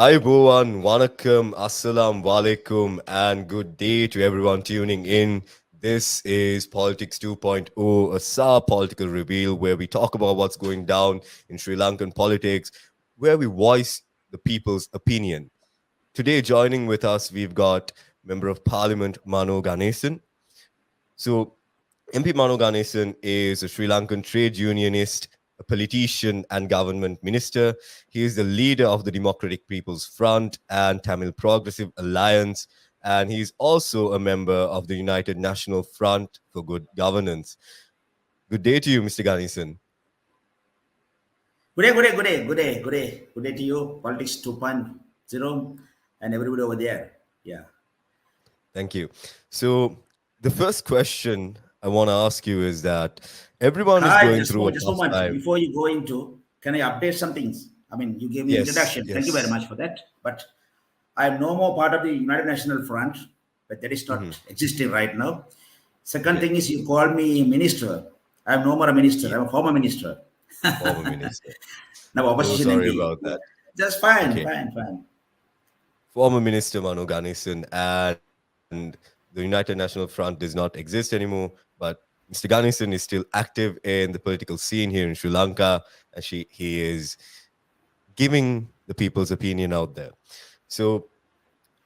Aibowan, Wanakkam, Assalam Walaikum, and good day to everyone tuning in. This is Politics 2.0, a SAR political reveal where we talk about what's going down in Sri Lankan politics, where we voice the people's opinion. Today, joining with us, we've got Member of Parliament Mano Ganeshan. So, MP Mano Ganeshan is a Sri Lankan trade unionist, a politician, and government minister. He is the leader of the Democratic People's Front and Tamil Progressive Alliance, and he's also a member of the United National Front for Good Governance. Good day to you, Mr. Ganesan. Good day, good day, good day, good day, good day. Good day to you, Politics 2.0, and everybody over there. Yeah. Thank you. So, the first question I want to ask you is that everyone is Hi, going through a just a tough moment. time. Before you go into, can I update some things? I mean, you gave me Yes, introduction. Thank you very yes. much for that. But I am no more part of the United National Front, but that is Hmm. not existing right now. Second Okay. thing is you call me minister. I am no more a minister. Yeah, I'm a former minister. former minister. Now So opposition sorry MP. about Yeah. that. Just fine, Okay. fine, fine. Former Minister Mano Ganesan and the United National Front does not exist anymore. But Mr. Ganesan is still active in the political scene here in Sri Lanka, and he is giving the people's opinion out there. So,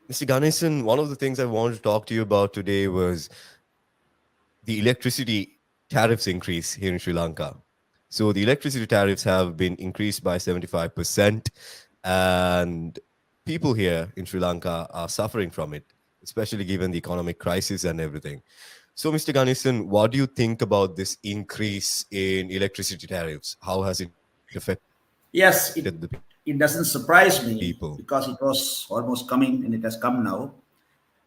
Mr. Ganesan, one of the things I wanted to talk to you about today was the electricity tariffs increase here in Sri Lanka. So the electricity tariffs have been increased by 75%, and people here in Sri Lanka are suffering from it, especially given the economic crisis and everything. So, Mr. Ganesan, what do you think about this increase in electricity tariffs? How has it affected Yes, the it doesn't surprise me people? because it was almost coming and it has come now.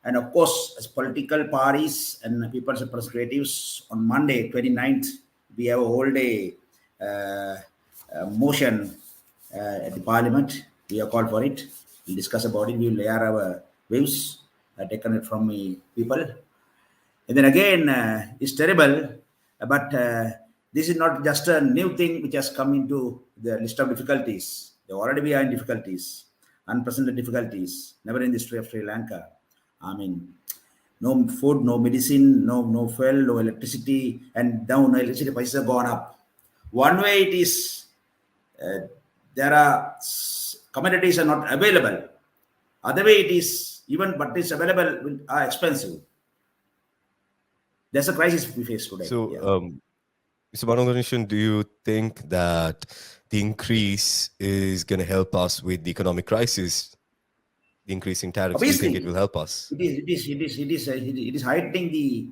And of course, as political parties and people's representatives, on Monday, 29th, we have a whole day motion at the parliament. We have called for it. We'll discuss about it. We will air our views taken it from the people. And then again, it's terrible, but this is not just a new thing which has come into the list of difficulties. They already we are in difficulties, unprecedented difficulties, never in the history of Sri Lanka. I mean, no food, no medicine, no fuel, no electricity, and now no electricity prices have gone up. One way it is uh, there are commodities are not available. Other way it is even but it's available are expensive. There's a crisis we face today. So, Yeah. Mr. Manoganeshan, do you think that the increase is going to help us with the economic crisis? The increasing tariffs, do you think it will Obviously, help us? it is heightening the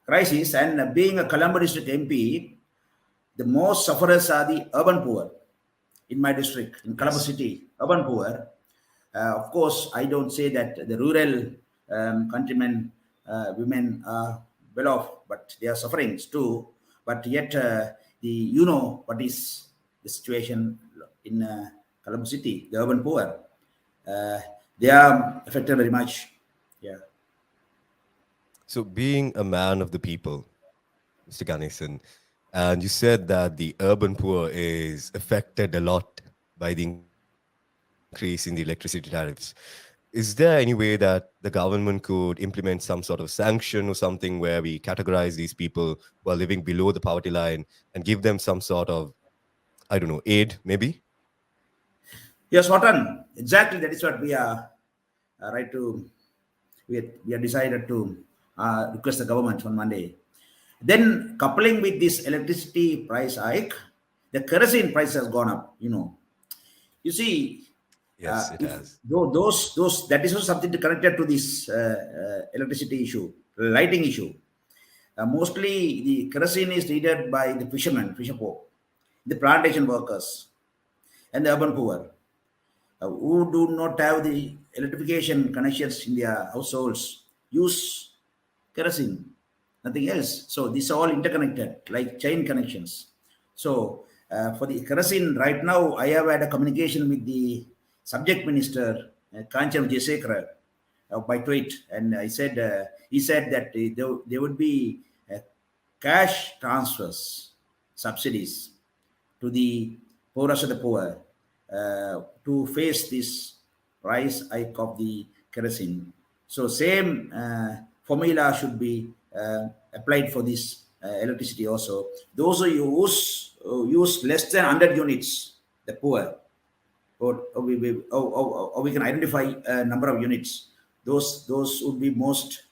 crisis. And being a Colombo district MP, the most sufferers are the urban poor in my district, in Colombo Yes. city, urban poor. Of course, I don't say that the rural countrymen, women are well off, but they are suffering too. But yet, you know what is the situation in Colombo city, the urban poor. Uh, they are affected very much. Yeah. So, being a man of the people, Mr. Ganesan, and you said that the urban poor is affected a lot by the increase in the electricity tariffs. Is there any way that the government could implement some sort of sanction or something where we categorize these people who are living below the poverty line and give them some sort of, I don't know, aid, maybe? Yes, Watan. Exactly. That is what we are right to. We are decided to request the government on Monday. Then coupling with this electricity price hike, the kerosene price has gone up. You see, Yes, it if has. those that is also something connected to this electricity issue, lighting issue. Mostly the kerosene is needed by the fishermen, fisher folk, the plantation workers, and the urban poor who do not have the electrification connections in their households use kerosene, nothing else. So these are all interconnected, like chain connections. So for the kerosene, right now, I have had a communication with the subject minister, Kanchan Vijayasekara, by tweet, and he said that there would be cash transfers, subsidies to the poorest of the poor to face this rise hike of the kerosene. So same formula should be applied for this electricity also. Those who use less than 100 units, the poor, or we can identify a number of units. Those would be most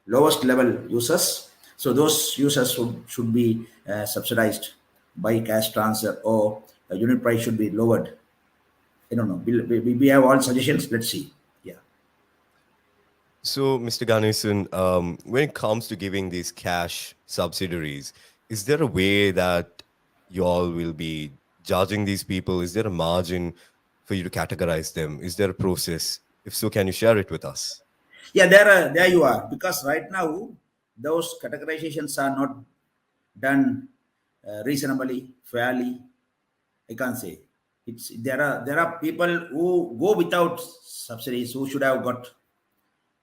lowest level users. So those users should be subsidized by cash transfer, or unit price should be lowered. I don't know. We have all suggestions. Let's see. Yeah. So, Mr. Ganesan, when it comes to giving these cash subsidiaries, is there a way that you all will be judging these people? Is there a margin for you to categorize them? Is there a process? If so, can you share it with us? Yeah, there you are. Because right now those categorizations are not done reasonably, fairly. I can't say. There are people who go without subsidies who should have got,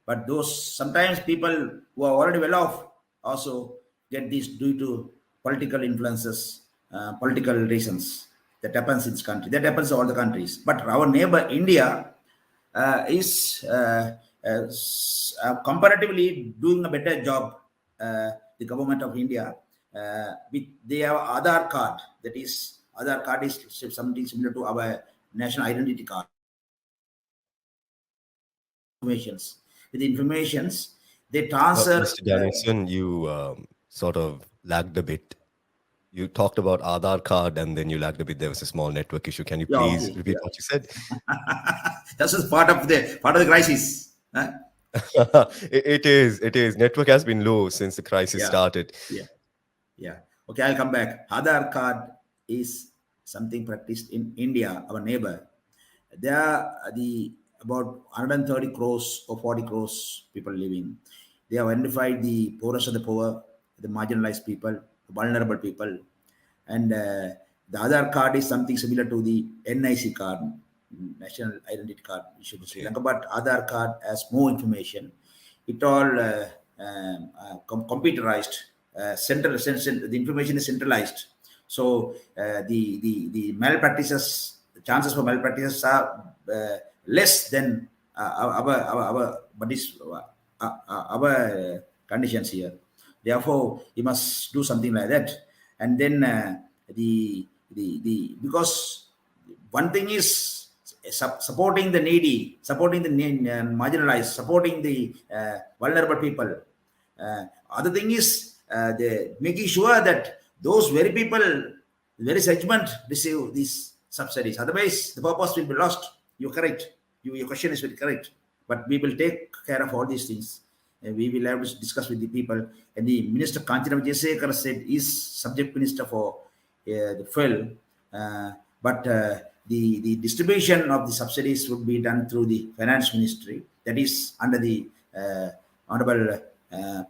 but those sometimes people who are already well off also get this due to political influences, political reasons. That happens in this country. That happens in all the countries. But our neighbor India is comparatively doing a better job. The government of India, with they have Aadhaar card. That is, Aadhaar card is something similar to our national identity card. Informations with informations they transfer. Mr. Ganesan, you sort of lagged a bit. You talked about Aadhaar card and then you lagged a bit. There was a small network issue. Can you Yeah, please okay, repeat yeah. what you said? This is part of the crisis. Huh? It is. Network has been low since the crisis Yeah, started. yeah, yeah. Okay, I'll come back. Aadhaar card is something practiced in India, our neighbor. There are the about 130 crores or 40 crores people living. They have identified the poorest of the poor, the marginalized people, the vulnerable people, and the other card is something similar to the NIC card, National Identity Card issued in Sri Okay. Lanka, but Aadhaar card has more information. It all computerized, the information is centralized. So the malpractices, the chances for malpractices are less than but is our conditions here. Therefore, you must do something like that. And then the because one thing is supporting the needy, supporting the marginalized, supporting the vulnerable people. Other thing is the making sure that those very people, very segment receive these subsidies. Otherwise, the purpose will be lost. You're correct. Your question is very correct. But we will take care of all these things. And we will have to discuss with the people. And the Minister Kanchana Vijayasekar said is subject minister for the fuel. But the distribution of the subsidies would be done through the finance ministry. That is under the honorable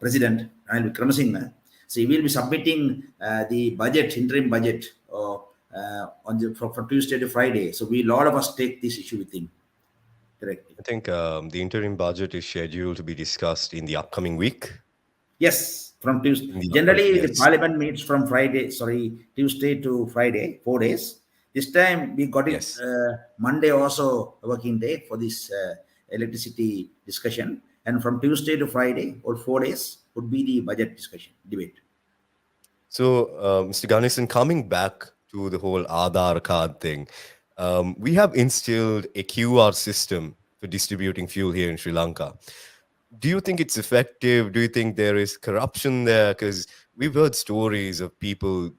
President Ranil Wickremesinghe. So he will be submitting the budget, interim budget, from Tuesday to Friday. So we, a lot of us, take this issue with him directly. I think the interim budget is scheduled to be discussed in the upcoming week. Yes, from Tuesday. In the upcoming, Generally, the yes. Parliament meets from Tuesday to Friday, 4 days. This time we got it Yes. Monday also a working day for this electricity discussion, and from Tuesday to Friday, or 4 days, would be the budget discussion debate. So, Mr. Ganesan, coming back to the whole Aadhaar card thing, we have instilled a QR system for distributing fuel here in Sri Lanka. Do you think it's effective? Do you think there is corruption there? Because we've heard stories of people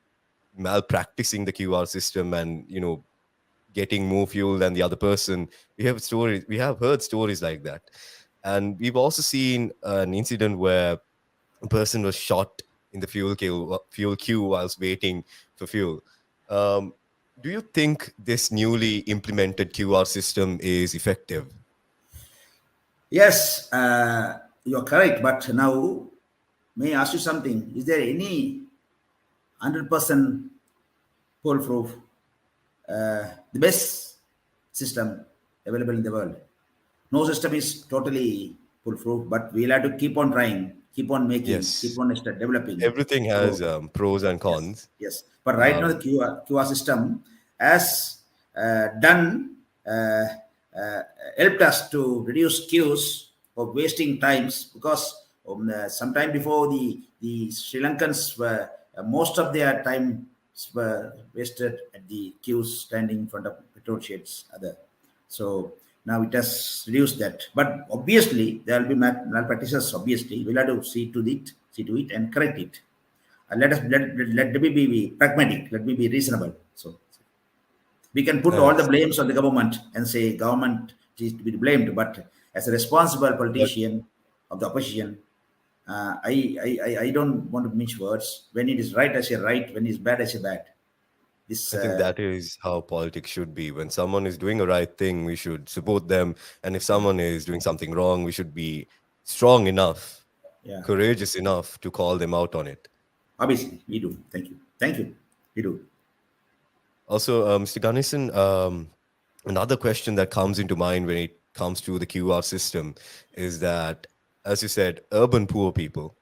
malpracticing the QR system and getting more fuel than the other person. We have heard stories like that, and we've also seen an incident where a person was shot in the fuel queue whilst waiting for fuel. Um, do you think this newly implemented QR system is effective? Yes, you're correct. But now, may I ask you something? Is there any 100% foolproof, the best system available in the world? No system is totally foolproof, but we'll have to keep on trying, keep on making, keep Yes, on developing. everything has So pros and yes, cons. yes. But right now the Um, QR system has done uh, uh, helped us to reduce queues of wasting times, because sometime before the Sri Lankans were most of their time were wasted at the queues standing in front of petrol sheds. Other, so now it has reduced that. But obviously there will be malpractices. Obviously, we'll have to see to it, and correct it. Let me be pragmatic. Let me be reasonable. So we can put all the Yes. blames on the government and say government is to be blamed, but as a responsible But politician of the opposition, I don't want to mince words. When it is right, I say right. When it is bad, I say bad. This I think that is how politics should be. When someone is doing a right thing, we should support them. And if someone is doing something wrong, we should be strong enough, yeah, courageous enough to call them out on it. obviously we do. Thank you, we do. Also, Mr. Ganesan, another question that comes into mind when it comes to the QR system is that, as you said, urban poor people,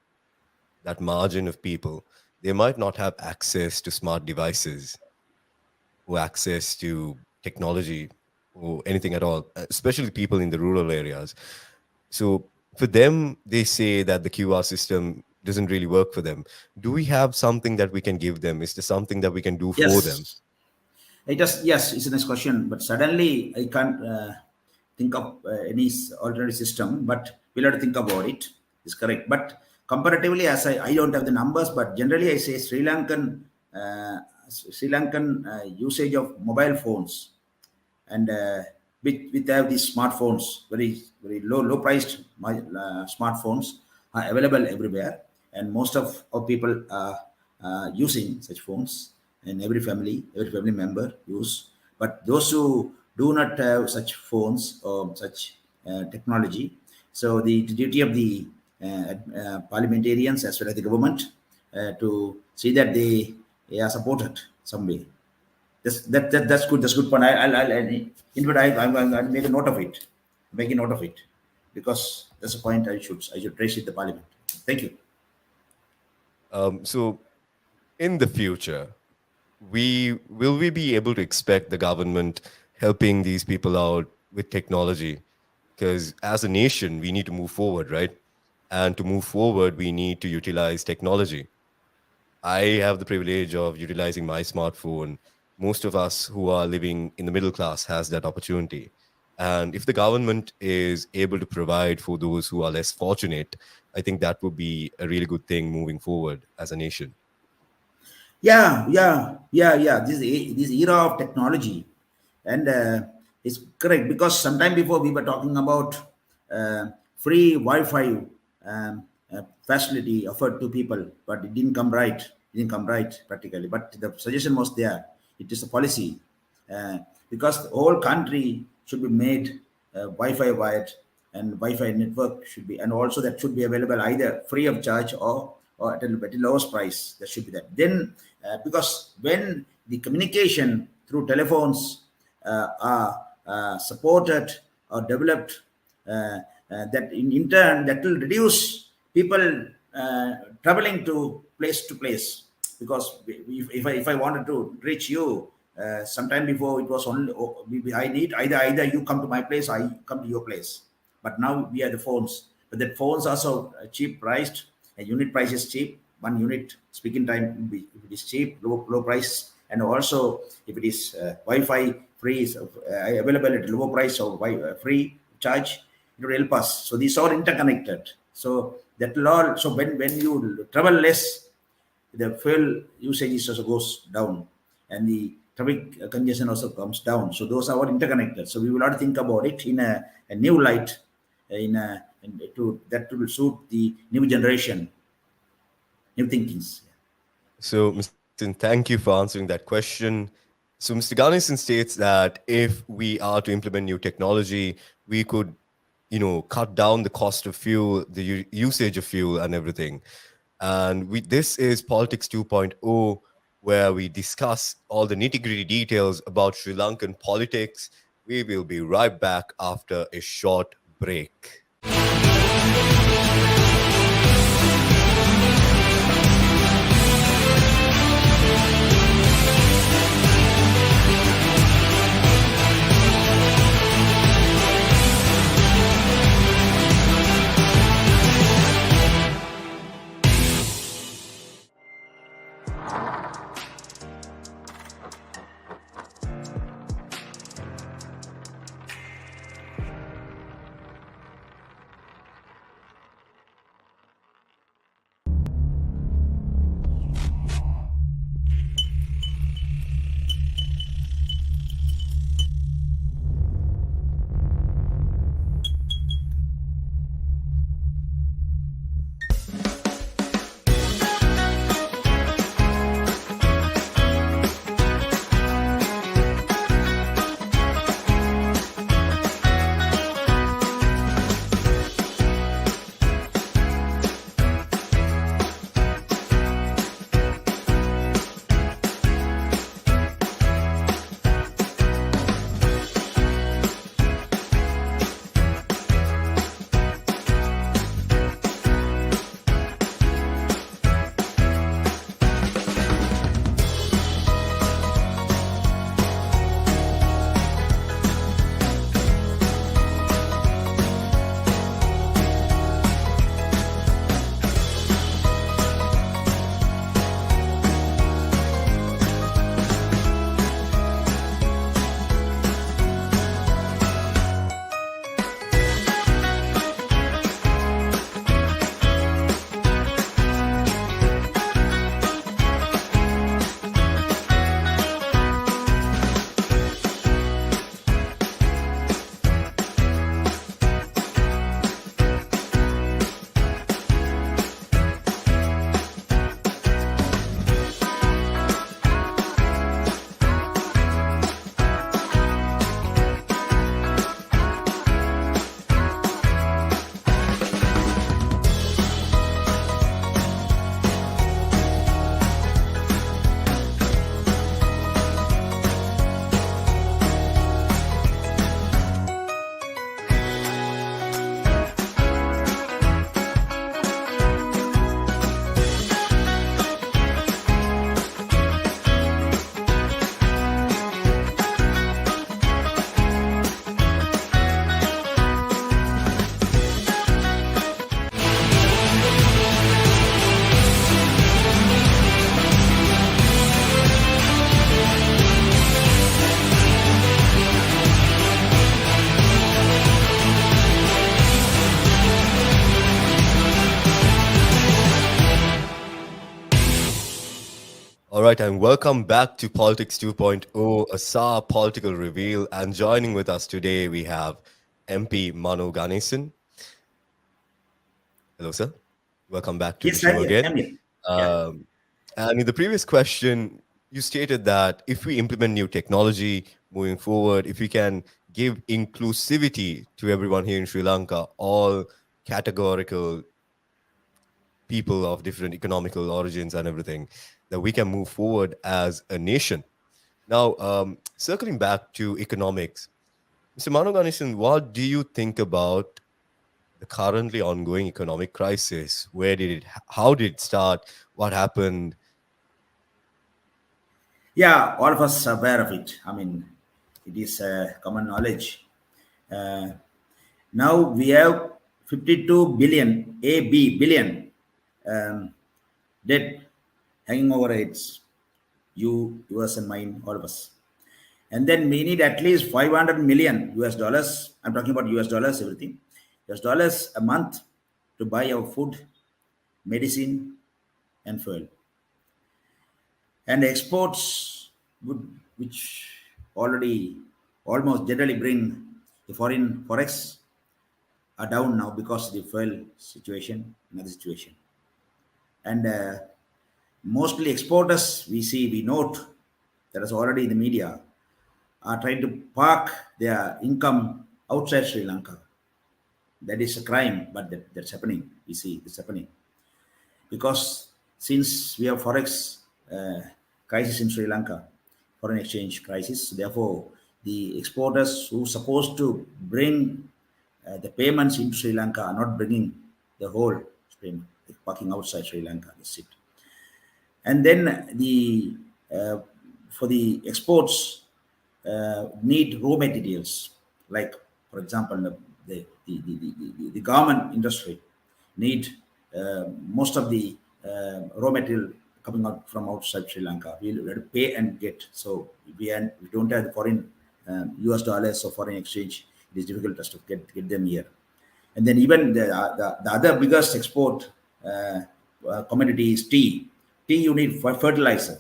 that margin of people, they might not have access to smart devices or access to technology or anything at all, especially people in the rural areas. So for them, they say that the QR system doesn't really work for them. Do we have something that we can give them? Is there something that we can do for them? Yes, yes, it's a nice question, but suddenly I can't think of any alternative system. But we'll have to think about it. It's correct. But comparatively, as I don't have the numbers, but generally I say Sri Lankan usage of mobile phones, and with have these smartphones, very low priced smartphones are available everywhere, and most of people are using such phones, and every family member use. But those who do not have such phones or such technology, so the duty of the parliamentarians as well as the government to see that they are supported some way. That's good. That's good point. In fact, I'll make a note of it. Make a note of it, because that's a point I should raise in the parliament. Thank you. So in the future, we be able to expect the government helping these people out with technology? Because as a nation, we need to move forward, right? And to move forward, we need to utilize technology. I have the privilege of utilizing my smartphone. Most of us who are living in the middle class has that opportunity. And if the government is able to provide for those who are less fortunate, I think that would be a really good thing moving forward as a nation. Yeah. This era of technology, and it's correct, because sometime before we were talking about free Wi-Fi facility offered to people, but it didn't come right. It didn't come right practically. But the suggestion was there. It is a policy, uh, because the whole country should be made Wi-Fi wired, and Wi-Fi network should be, and also that should be available either free of charge or at a lowest price. That should be that. Then, because when the communication through telephones are supported or developed, that in turn that will reduce people traveling to place, because if I wanted to reach you sometime before, it was only I need either you come to my place, I come to your place. But now we have the phones, but the phones also cheap priced. A unit price is cheap. 1 unit speaking time will be, if it is cheap, low price, and also if it is Wi-Fi free, is available at a lower price or free charge, it will help us. So these are interconnected. So that will all. So when you travel less, the fuel usage also goes down, and the traffic congestion also comes down. So those are all interconnected. So we will have to think about it in a new light, to that will suit the new generation, new thinkings. So, Mr. Ganesan, thank you for answering that question. So, Mr. Ganesan states that if we are to implement new technology, we could, cut down the cost of fuel, the usage of fuel, and everything. And this is Politics 2.0, where we discuss all the nitty-gritty details about Sri Lankan politics. We will be right back after a short break. right, and welcome back to Politics 2.0, a SAR political reveal. And joining with us today, we have MP Mano Ganeshan. Hello, sir. Welcome back to the Yes, I'm show here. again. I'm here. Yeah. Um, and in the previous question, you stated that if we implement new technology moving forward, if we can give inclusivity to everyone here in Sri Lanka, all categorical people of different economical origins and everything, that we can move forward as a nation. Now, circling back to economics, Mr. Mano Ganeshan, what do you think about the currently ongoing economic crisis? Where did it, how did it start? What happened? Yeah, all of us are aware of it. I mean, it is common knowledge. Uh, Now we have 52 billion, AB billion um, debt hanging over heads. You, yours, and mine, all of us. And then we need at least 500 million US dollars. I'm talking about US dollars, everything. US dollars a month to buy our food, medicine, and fuel. And exports would, which already almost generally bring the foreign forex are down now because of the fuel situation, another situation. And mostly exporters, we note that is already in the media, are trying to park their income outside Sri Lanka. That is a crime, but that's happening. We see it's happening because since we have forex crisis in Sri Lanka, foreign exchange crisis, therefore the exporters who supposed to bring the payments into Sri Lanka are not bringing the whole payment, parking outside Sri Lanka. That's it. And then the for the exports need raw materials like, for example, the garment industry need most of the raw material coming out from outside Sri Lanka. We have to pay and get. So we don't have the foreign US dollars or foreign exchange. It is difficult just to get them here. And then even the other biggest export commodity is tea. Tea you need for fertilizer.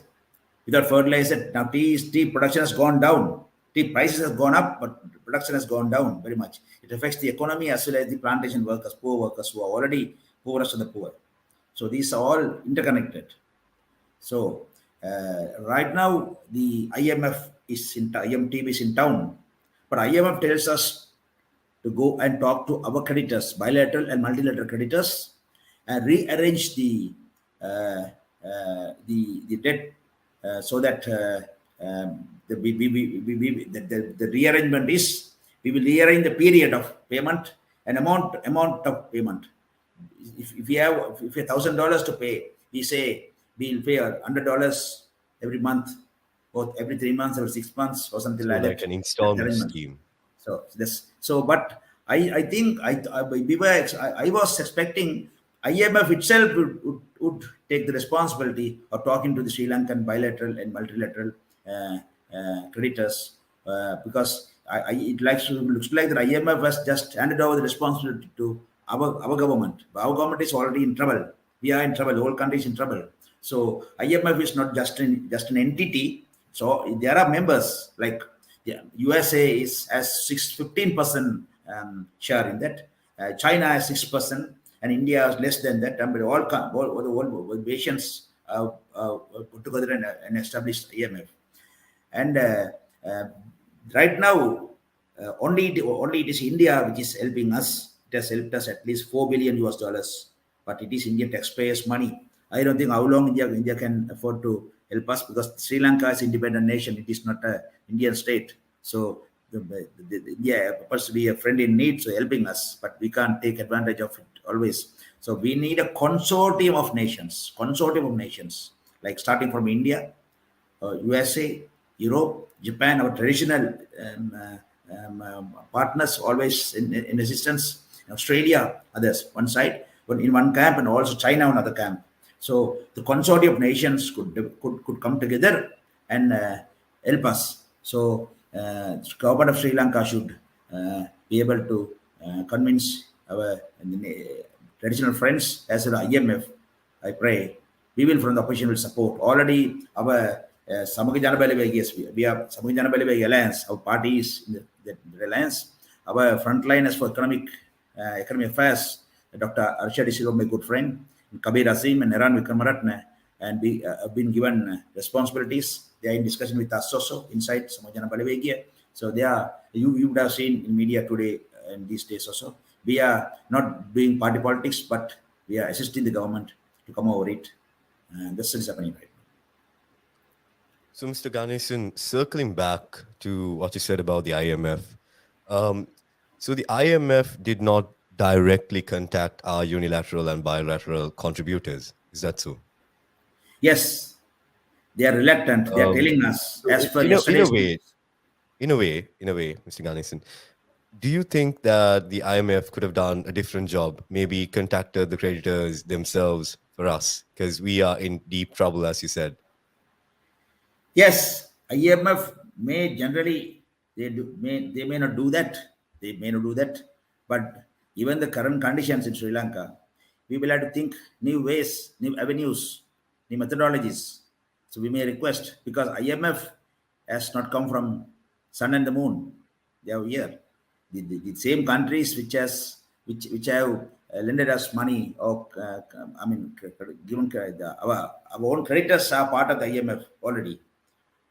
Without fertilizer, now tea production has gone down. Tea prices have gone up, but production has gone down very much. It affects the economy as well as the plantation workers, poor workers who are already poorest of the poor. So these are all interconnected. So right now the IMF is in IMT is in town, but IMF tells us to go and talk to our creditors, bilateral and multilateral creditors, and rearrange the debt so that the rearrangement is we will rearrange the period of payment and amount of payment. If we have if $1,000 to pay, we say we'll pay $100 every month, or every 3 months or 6 months or something So, like like that. an That's installment arrangement. scheme. But I think I was expecting IMF itself would take the responsibility of talking to the Sri Lankan bilateral and multilateral creditors because it looks like the IMF has just handed over the responsibility to our government. But our government is already in trouble. We are in trouble. The whole country is in trouble. So IMF is not just an entity. So there are members like, yeah, USA is has 15% share in that. China has 6%, and India has less than that. But all the nations put together and established IMF. And uh, right now, only it is India which is helping us. It has helped us at least 4 billion US dollars, but it is Indian taxpayers' money. I don't think how long India can afford to help us because Sri Lanka is independent nation. It is not a Indian state. So India purports to be a friend in need, so helping us, but we can't take advantage of it always. So we need a consortium of nations, like starting from India, USA, Europe, Japan, our traditional partners always in resistance. Australia, others, one side, but in one camp, and also China, another camp. So the consortium of nations could come together and help us. So government of Sri Lanka should be able to convince our traditional friends as well as IMF. I pray We will from the opposition will support. Already our Samagi Janabali, yes, we have Samagi Janabali Alliance, our parties in the alliance, our frontliners for economic affairs, Dr. Arshad Isidro, my good friend, Kabir Azim and Naran Vikramaratne, and we have been given responsibilities. They are in discussion with us also inside Samagi Janabali. So they are, you would have seen in media today and these days also. We are not doing party politics, but we are assisting the government to come over it. And this is happening right now. So, Mr. Ganesan, circling back to what you said about the IMF, um, so the IMF did not directly contact our unilateral and bilateral contributors. Is that so? Yes, they are reluctant. They are Um, telling us, so as per in a yesterday's way, news. Mr. Ganesan, do you think that the IMF could have done a different job? Maybe contacted the creditors themselves for us because we are in deep trouble, as you said. Yes, IMF may generally they may not do that. They may not do that. But even the current conditions in Sri Lanka, we will have to think new ways, new avenues, new methodologies. So we may request because IMF has not come from sun and the moon. They are here. The same countries which have lended us money or given our own creditors are part of the IMF already.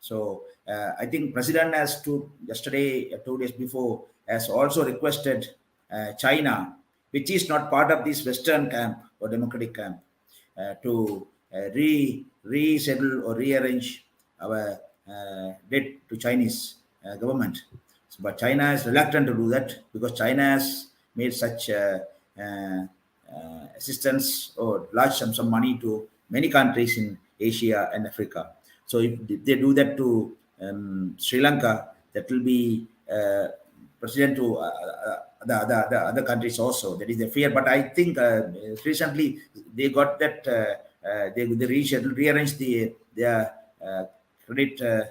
So I think President has to yesterday, 2 days before, has also requested China, which is not part of this Western camp or democratic camp, to resettle or rearrange our debt to Chinese government. So, but China is reluctant to do that because China has made such assistance or large sums of money to many countries in Asia and Africa. So if they do that to Sri Lanka, that will be precedent to the other countries also. That is the fear. But I think recently they got that they rearranged their credit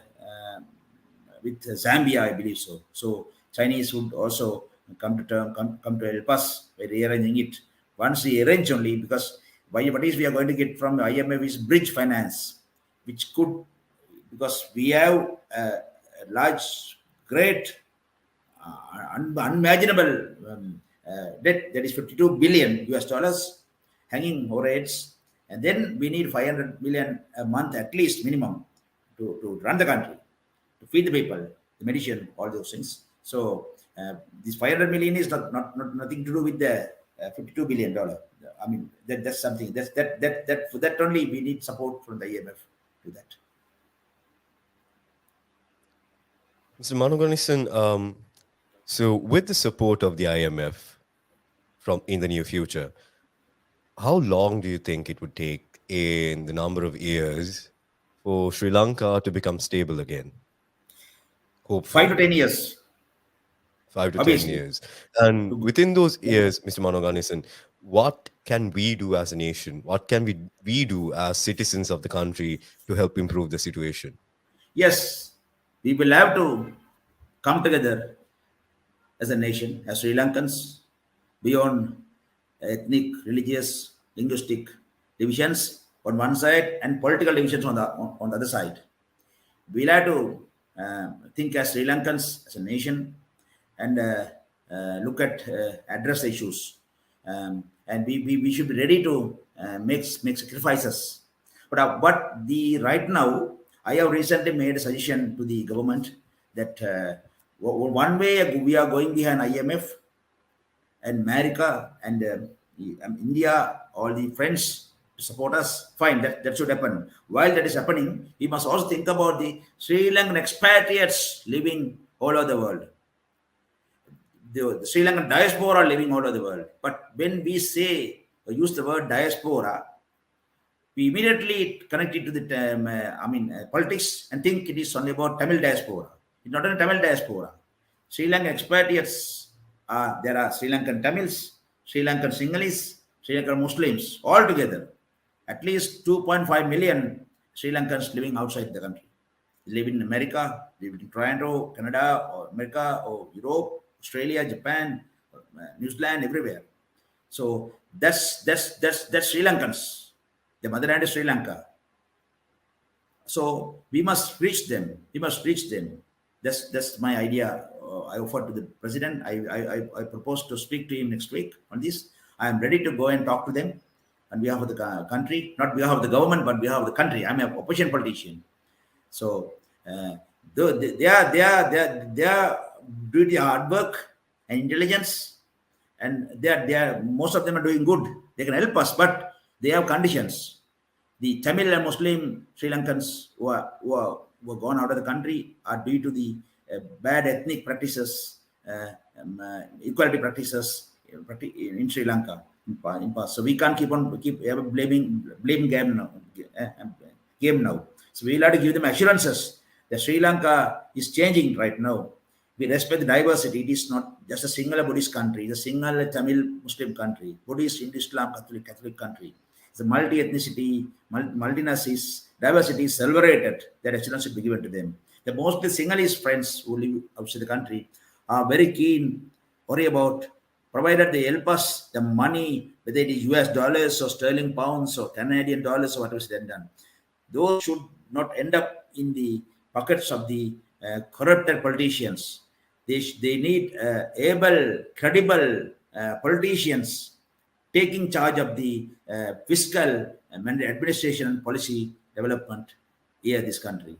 with Zambia, I believe so. So Chinese would also come to help us by rearranging it. Once we arrange only, because what is we are going to get from IMF is bridge finance, which could, because we have a large, great, unimaginable debt, that is 52 billion US dollars hanging over heads, and then we need 500 million a month at least minimum to run the country, to feed the people, the medicine, all those things. So this 500 million is not nothing to do with the 52 billion dollar. I mean that's something that for that only we need support from the IMF to that. Mr. Mano Ganesan, so with the support of the IMF from in the near future, how long do you think it would take in the number of years for Sri Lanka to become stable again? 5 to Hopefully, 10 years, 5 to 10 obviously. years. And To be, within those years, Mr. Mano Ganesan, what can we do as a nation? What can we do as citizens of the country to help improve the situation? yes, we will have to come together as a nation, as Sri Lankans, beyond ethnic, religious, linguistic divisions on one side and political divisions on the other side. We'll have to think as Sri Lankans as a nation and look at address issues. And we should be ready to make sacrifices. But the right now, I have recently made a suggestion to the government that one way we are going behind IMF and America and India, all the friends to support us, fine, that should happen. While that is happening, we must also think about the Sri Lankan expatriates living all over the world. The Sri Lankan diaspora living all over the world. But when we say or use the word diaspora, we immediately connect it to the politics and think it is only about Tamil diaspora. It's not only Tamil diaspora. Sri Lankan expatriates there are Sri Lankan Tamils, Sri Lankan Sinhalese, Sri Lankan Muslims, all together. At least 2.5 million Sri Lankans living outside the country. They live in America, live in Toronto, Canada, or America, or Europe, Australia, Japan, New Zealand, everywhere. So that's Sri Lankans. The motherland is Sri Lanka. So we must reach them. We must reach them. That's my idea. I offered to the president. I propose to speak to him next week on this. I am ready to go and talk to them on behalf of the country, not behalf of the government, but behalf of the country. I'm an opposition politician. So they are doing the hard work and intelligence, and they are most of them are doing good. They can help us, but they have conditions. The Tamil and Muslim Sri Lankans who are gone out of the country are due to the bad ethnic practices, equality practices in Sri Lanka in past. So we can't keep ever blaming blame game now. Game now. So we'll have to give them assurances that Sri Lanka is changing right now. We respect the diversity. It is not just a single Buddhist country. It's a single Tamil Muslim country. Buddhist, Hindu, Islam, Catholic country. It's a multi-ethnicity, multinationals, diversity is celebrated. That assurance should be given to them. The mostly Sinhalese friends who live outside the country are very keen, worry about, provided they help us the money, whether it is US dollars or sterling pounds or Canadian dollars or whatever is then done. Those should not end up in the pockets of the corrupted politicians. They need able, credible politicians taking charge of the fiscal administration and policy development here in this country.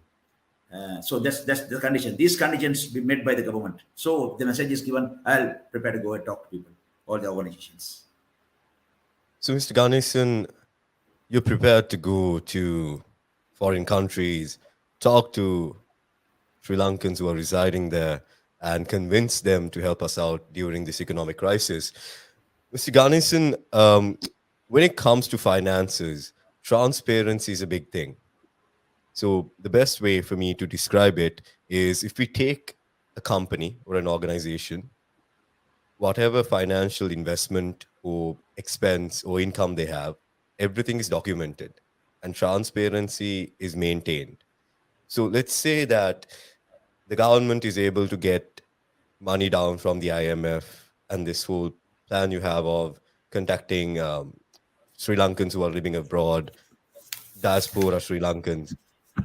So that's the condition. These conditions be met by the government. So the message is given. I'll prepare to go and talk to people, all the organizations. So, Mr. Ganesan, you're prepared to go to foreign countries, talk to Sri Lankans who are residing there, and convince them to help us out during this economic crisis. Mr. Ganesan, when it comes to finances, transparency is a big thing. So, the best way for me to describe it is if we take a company or an organization, whatever financial investment or expense or income they have, everything is documented and transparency is maintained. So let's say that the government is able to get money down from the IMF and this whole plan you have of contacting Sri Lankans who are living abroad, diaspora Sri Lankans.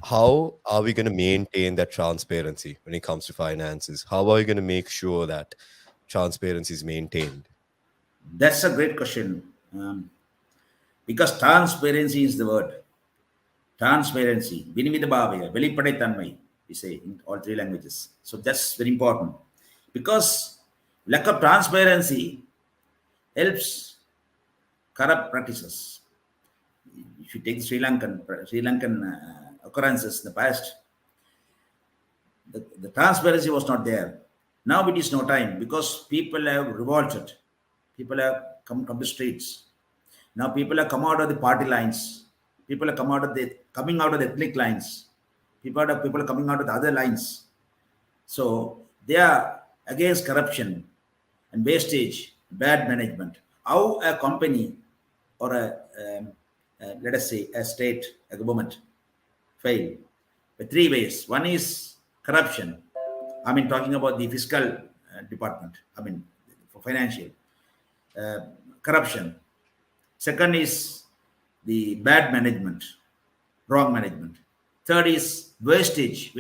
How are we going to maintain that transparency when it comes to finances? How are we going to make sure that transparency is maintained? That's a great question. Because transparency is the word. Transparency. Vinimidabhavaya, Velipadaitanmai, we say in all three languages. So that's very important. Because lack of transparency helps corrupt practices. If you take Sri Lankan occurrences in the past, the transparency was not there. Now it is no time because people have revolted. People have come to the streets. Now people have come out of the party lines. People have coming out of the ethnic lines. People are coming out of the other lines. So they are against corruption and wastage, bad management. How a company or let us say a state, a government fail? By three ways. One is corruption. I mean, talking about the fiscal department. I mean, for financial uh, corruption. Second is the bad management, wrong management. Third is wastage.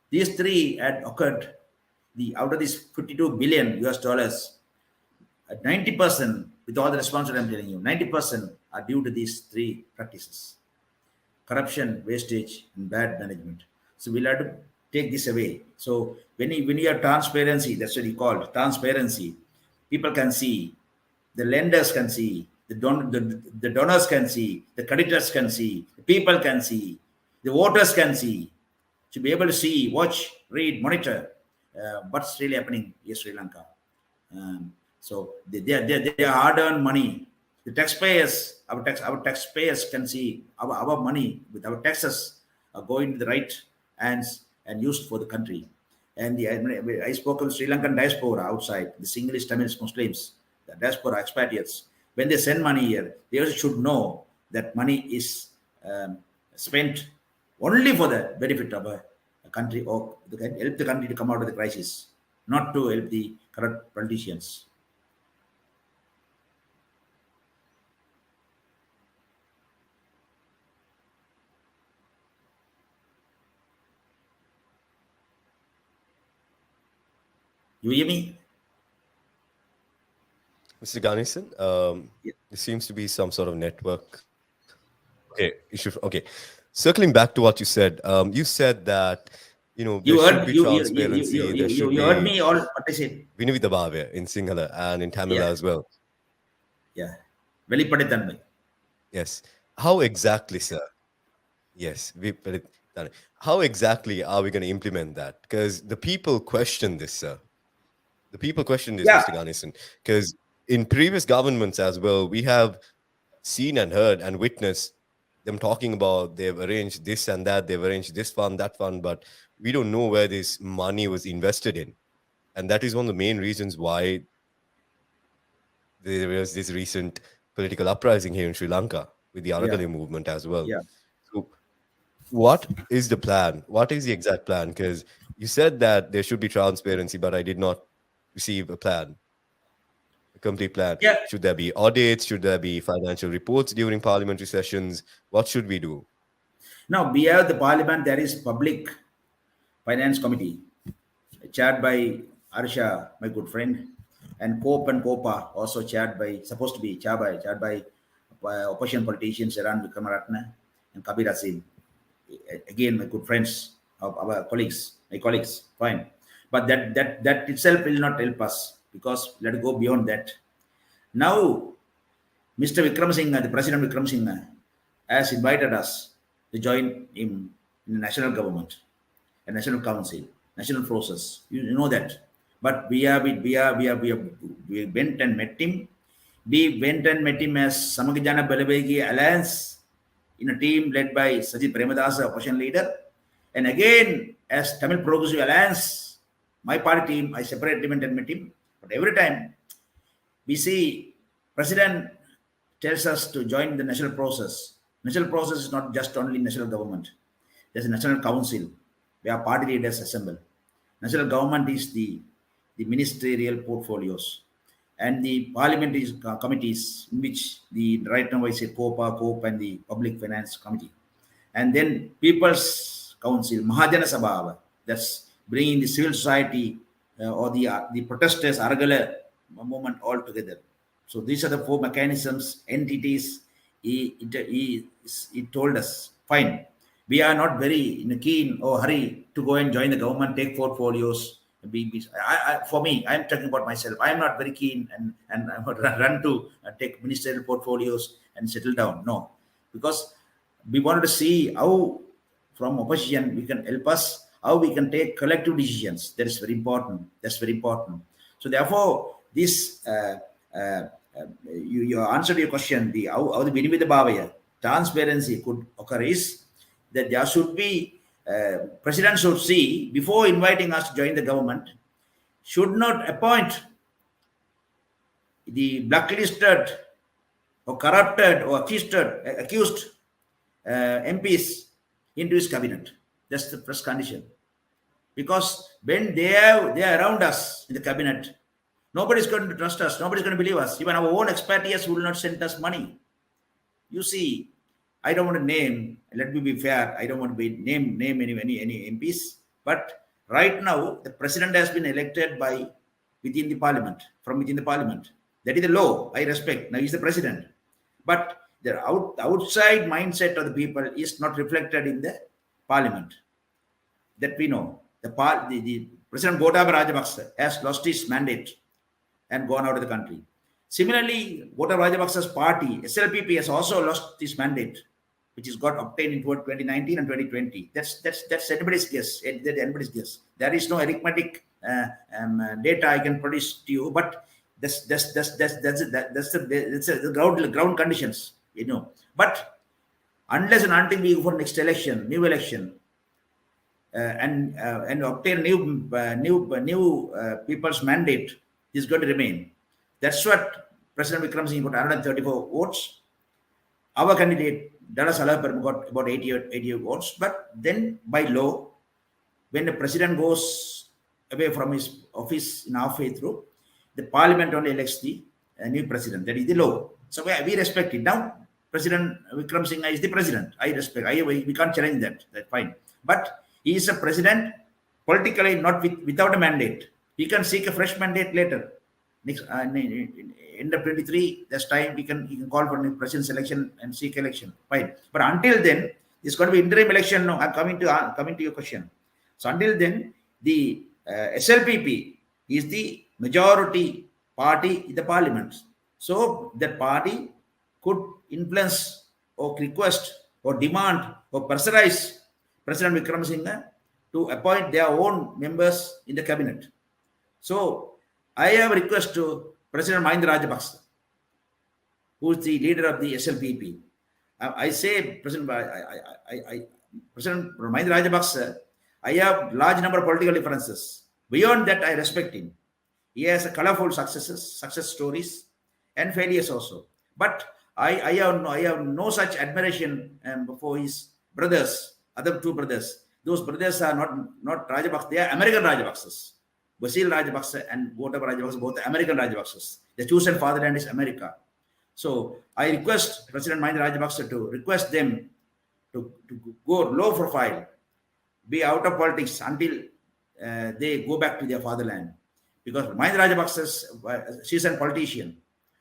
These three had occurred. The out of these 52 billion US dollars, 90%, with all the responsibility I'm telling you, 90% are due to these three practices: corruption, wastage, and bad management. So we'll have to take this away. So when you have transparency, that's what you call it, transparency. People can see, the lenders can see, the donors can see, the creditors can see, the people can see, the voters can see, to be able to see, watch, read, monitor what's really happening in Sri Lanka. So they are hard-earned money. The taxpayers, our taxpayers can see our money with our taxes are going to the right hands and used for the country. And I spoke of Sri Lankan diaspora outside, the Sinhalese, Tamils, Muslims, the diaspora expatriates. When they send money here, they also should know that money is spent only for the benefit of a country or help the country to come out of the crisis, not to help the corrupt politicians. You hear me? Mr. Ganesan, Yeah. there seems to be some sort of network. Okay, issue. Okay, circling back to what you said. You said that there You should be heard transparency. There should you heard be me all what I said. Vinivida in Sinhala and in Tamil Yeah, as well. yeah. வெளிப்படைத்தன்மை. Yes. How exactly, sir? Yes, how exactly are we going to implement that? Because the people question this, sir. The people question this, Yeah, Mr. Ganesan. Because in previous governments as well, we have seen and heard and witnessed them talking about they've arranged this and that, they've arranged this fund, that fund, but we don't know where this money was invested in. And that is one of the main reasons why there was this recent political uprising here in Sri Lanka with the yeah, Anagale movement as well. yeah. So, what is the plan? What is the exact plan? Because you said that there should be transparency, but I did not receive a plan, a complete plan. Yeah. Should there be audits? Should there be financial reports during parliamentary sessions? What should we do? Now, beyond the parliament, there is public finance committee chaired by Arsha, my good friend, and COPE and COPA also supposed to be chaired by opposition politicians Iran Vikramaratne and Kabir Asim. Again, my good friends, of our colleagues, my colleagues, fine. But that itself will not help us because let us go beyond that. Now, Mr. Vikram Singh, the President Vikram Singh, has invited us to join him in the national government, a national council, national process. You know that. But we went and met him. We went and met him as Samagijana Balabegi Alliance in a team led by Sajid Premadasa, opposition leader. And again, as Tamil Progressive Alliance, my party team, I separated him and met him. But every time we see President tells us to join the national process. National process is not just only national government. There's a national council where party leaders assemble. National government is the ministerial portfolios and the parliamentary committees in which the right now I say COPA, COPE and the Public Finance Committee. And then People's Council, Mahajana Sabha, that's bringing the civil society or the protesters, Argala movement all together. So these are the four mechanisms, entities. He told us, fine, we are not very in a keen or hurry to go and join the government, take portfolios. For me, I'm talking about myself. I'm not very keen and I would run to take ministerial portfolios and settle down. No, because we wanted to see how from opposition we can help us, how we can take collective decisions. That is very important. That's very important. So therefore, this you answered your question. The how the Vinimita Bhavaya transparency could occur is that there should be president should see before inviting us to join the government should not appoint the blacklisted or corrupted or accused MPs into his cabinet. That's the first condition. Because when they are around us in the cabinet, nobody's going to trust us, nobody's going to believe us. Even our own expatriates will not send us money. You see, I don't want to name, let me be fair, I don't want to name any MPs, but right now the president has been elected by within the parliament, from within the parliament. That is the law. I respect. Now he's the president. But the outside mindset of the people is not reflected in the parliament. That we know. The President Gotabaya Rajapaksa has lost his mandate and gone out of the country. Similarly, Gotabaya Rajapaksa's party, SLPP, has also lost its mandate, which is got obtained in 2019 and 2020. That's anybody's guess. Anybody's guess. There is no arithmetic data I can produce to you, but that's the ground conditions, you know. But unless and until we go for next election, new election, and obtain new people's mandate is going to remain. That's what President Vikram Singh got 134 votes. Our candidate Dada Salapur got about 88 votes. But then by law, when the president goes away from his office in halfway through, the parliament only elects the new president. That is the law. So we respect it. Now, President Vikram Singh is the president. I respect. We can't challenge that. That's fine. But he is a president politically, not without a mandate. He can seek a fresh mandate later. Next, end of 23, that's time he can call for the president's election and seek election. Fine. But until then, it's going to be interim election. No, I'm coming to your question. So until then, the SLPP is the majority party in the parliament. So that party could influence or request or demand or pressurize President Vikram Singh to appoint their own members in the cabinet. So I have a request to President Mahinda Rajapaksa, who is the leader of the SLPP. I say, President Mahinda Rajapaksa, I have large number of political differences. Beyond that, I respect him. He has a colorful success stories, and failures also. But I have no such admiration for his brothers, other two brothers. Those brothers are not Rajapaksa, they are American Rajapaksas. Basil Rajapaksa and Gotabaya Rajapaksa, both American Rajapaksas. The chosen fatherland is America. So I request President Mahinda Rajapaksa to request them to go low profile, be out of politics until they go back to their fatherland. Because Mahinda Rajapaksa is a seasoned politician.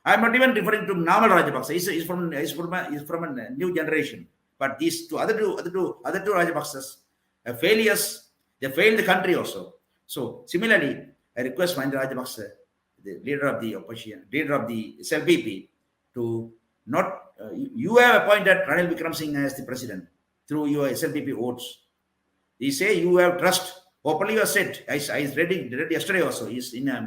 I'm not even referring to normal Rajapaksa. He's from a new generation. But these other two Rajapaksas have failures. They failed the country also. So similarly, I request Mahinda Rajapaksa, the leader of the opposition, leader of the SLPP, to not. You have appointed Ranil Vikram Singh as the president through your SLPP votes. They say you have trust. Openly you have said. I read yesterday also. He's in a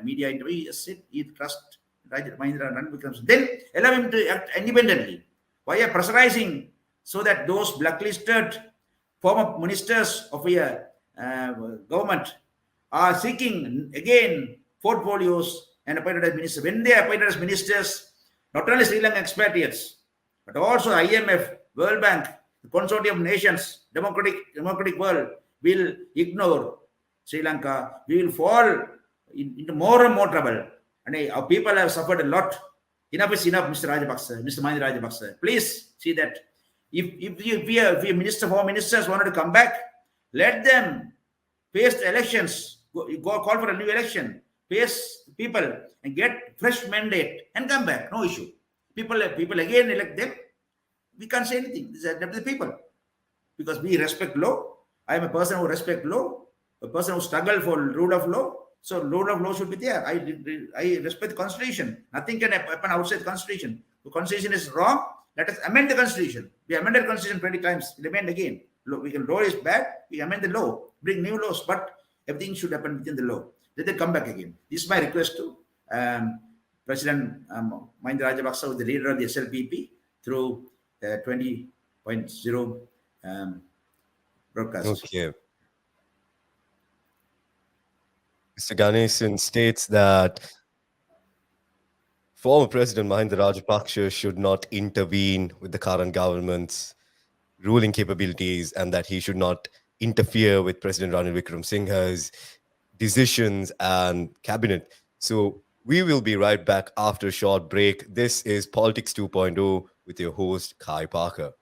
media interview. He said he trust Mahinda Ranil Vikram Singh. Then allow him to act independently. Why are pressurizing so that those blacklisted former ministers of your government are seeking again portfolios and appointed as ministers? When they are appointed as ministers, not only Sri Lankan expatriates, but also IMF, World Bank, the consortium of nations, democratic world will ignore Sri Lanka. We will fall into more and more trouble. And our people have suffered a lot. Enough is enough, Mr. Rajapaksa, Mr. Mahinda Rajapaksa. Please see that if four ministers wanted to come back, let them face the elections, go call for a new election, face people and get fresh mandate and come back. No issue. People again elect them. We can't say anything. These are the people. Because we respect law. I am a person who respects law, a person who struggles for rule of law. So rule of law should be there. I respect the constitution. Nothing can happen outside the constitution. The constitution is wrong. Let us amend the constitution. We amended the constitution 20 times. It amend again. We can law is bad. We amend the law. Bring new laws. But everything should happen within the law. Let them come back again. This is my request to President Mahinda Rajapaksa, the leader of the SLPP, through 20.0 broadcast. Okay. Mr. Ganeshan states that former President Mahinda Rajapaksa should not intervene with the current government's ruling capabilities and that he should not interfere with President Ranil Wickremesinghe's decisions and cabinet. So we will be right back after a short break. This is Politics 2.0 with your host, Kai Parker.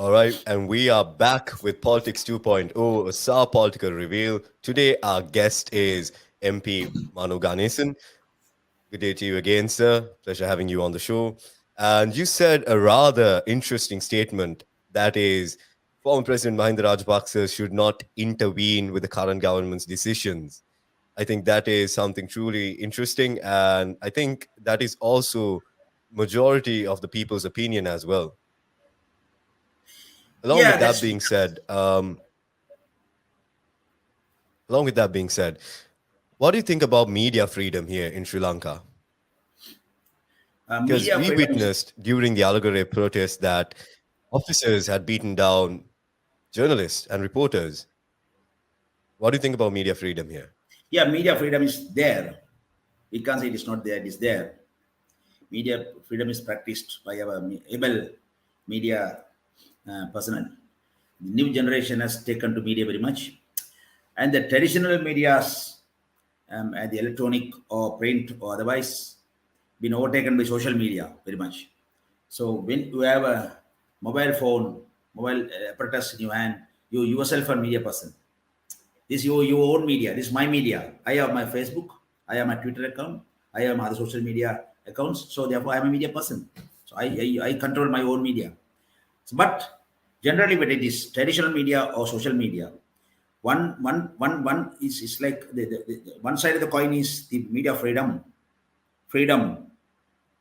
All right, and we are back with Politics 2.0, a SAR Political Reveal. Today, our guest is MP Mano Ganeshan. Good day to you again, sir. Pleasure having you on the show. And you said a rather interesting statement that is, former President Mahinda Rajapaksa should not intervene with the current government's decisions. I think that is something truly interesting, and I think that is also majority of the people's opinion as well. Along Yeah, with that that's being said, along with that being said, what do you think about media freedom here in Sri Lanka? Because media we freedom is. witnessed during the Alagore protest that officers had beaten down journalists and reporters. What do you think about media freedom here? Yeah, media freedom is there. We can't say it is not there. It is there. Media freedom is practiced by our able media personnel. The new generation has taken to media very much, and the traditional medias, and the electronic or print or otherwise, been overtaken by social media very much. So when you have a mobile phone, mobile apparatus in your hand, you yourself are media person. This your own media. This is my media. I have my Facebook. I have my Twitter account. I have my other social media accounts. So therefore, I am a media person. So I control my own media. So, but generally, when it is traditional media or social media, one is like the one side of the coin is the media freedom, freedom,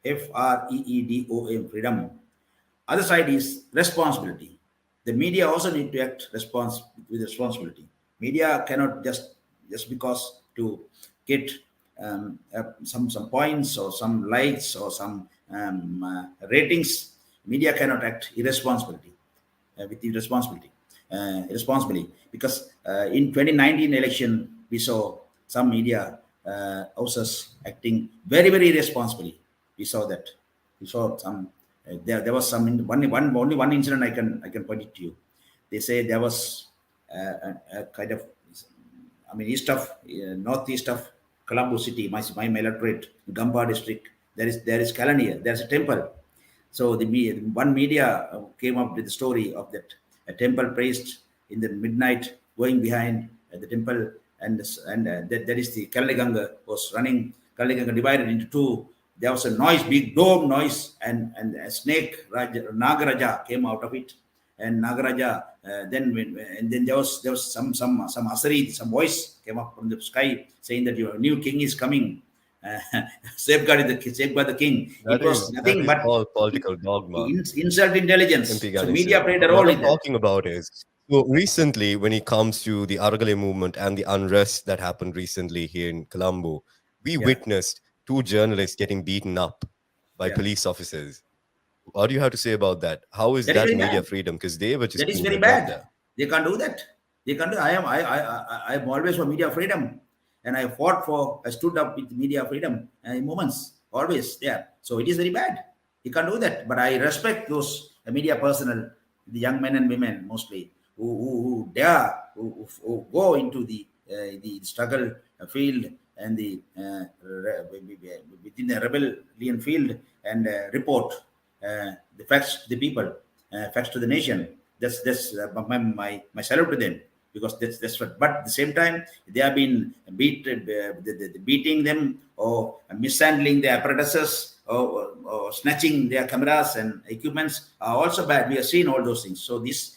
freedom, freedom. Other side is responsibility. The media also need to act with responsibility. Media cannot just because to get some points or some likes or some ratings. Media cannot act with irresponsibly, because in 2019 election we saw some media houses acting very irresponsibly. We saw that. We saw some. There was some only one incident I can point it to you. They say there was a kind of, I mean, northeast of Colombo city, my electorate, Gamba district. There is Kalaniya. There's a temple. So one media came up with the story of that a temple priest in the midnight going behind the temple, and that is the Kaliganga was running. Kaliganga divided into two. There was a noise, big dome noise, and a snake Nagaraja came out of it, and Nagaraja. And then there was some asari, some voice came up from the sky saying that your new king is coming. Uh, safeguard the king. It was That nothing is but all political dogma. insult intelligence. MP So media Ganesan. played a What role I'm in that. talking about is, so recently, when it comes to the Aragale movement and the unrest that happened recently here in Colombo, we Yeah, witnessed two journalists getting beaten up by yeah. police officers. What do you have to say about that? How is That is that very media bad. freedom? Because they were That just is doing very their job bad. there. They can't do that. They can't do. I am always for media freedom, and I fought for. I stood up with media freedom in moments always there. So it is very bad. You can't do that. But I respect those media personnel, the young men and women mostly, who dare who go into the struggle field and within the rebellion field and report the facts to the people, facts to the nation. That's my salute to them, because that's what. But at the same time, they have been beating them or mishandling their apparatuses or snatching their cameras and equipments are also bad. We have seen all those things. So these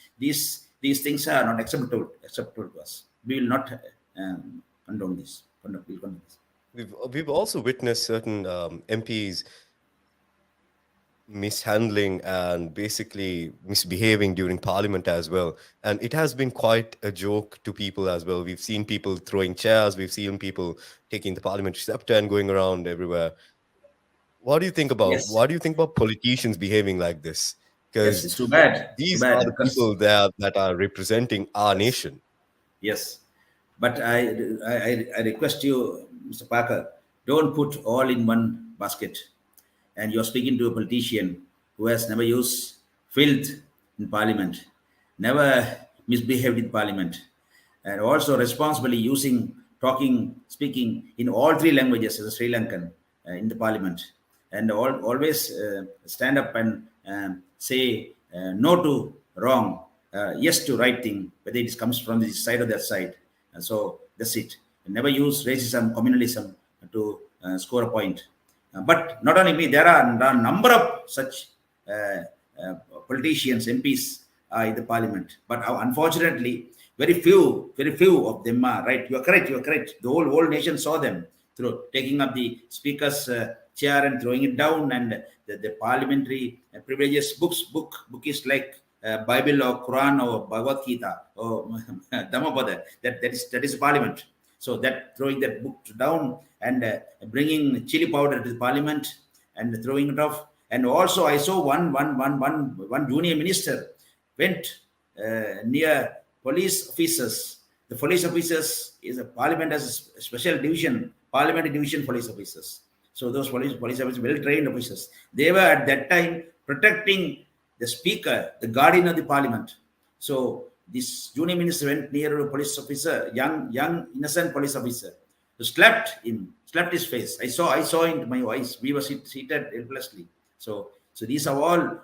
things are not acceptable to us. We will not condone this. We'll condone this. We've also witnessed certain MPs mishandling and basically misbehaving during parliament as well, and it has been quite a joke to people as well. We've seen people throwing chairs, we've seen people taking the parliamentary scepter and going around everywhere. Yes, What do you think about politicians behaving like this? yes, Because it's too bad. It's too these bad are the because people that are representing our yes, nation. yes. But I request you, Mr. Parker, don't put all in one basket. And you're speaking to a politician who has never used filth in parliament, never misbehaved in parliament, and also responsibly speaking in all three languages as a Sri Lankan in the parliament, and always stand up and say no to wrong, yes to right thing, whether it comes from this side or that side. And so that's it. Never use racism, communalism to score a point. But not only me, there are a number of such uh, uh, politicians, MPs in the parliament. But unfortunately, very few of them are right. You are correct. You are correct. The whole nation saw them through taking up the speaker's chair and throwing it down, and the parliamentary privileges book is like Bible or Quran or Bhagavad Gita or Dhammapada. That is parliament. So that throwing that book down and bringing chili powder to the parliament and throwing it off. And also, I saw one junior minister went near police officers. The police officers is a parliament as a special division, parliamentary division police officers. So those police officers, well trained officers, they were at that time protecting the speaker, the guardian of the parliament. So this junior minister went near a police officer, young innocent police officer, who slapped him, slapped his face. I saw into my eyes. We were seated helplessly. So these are all,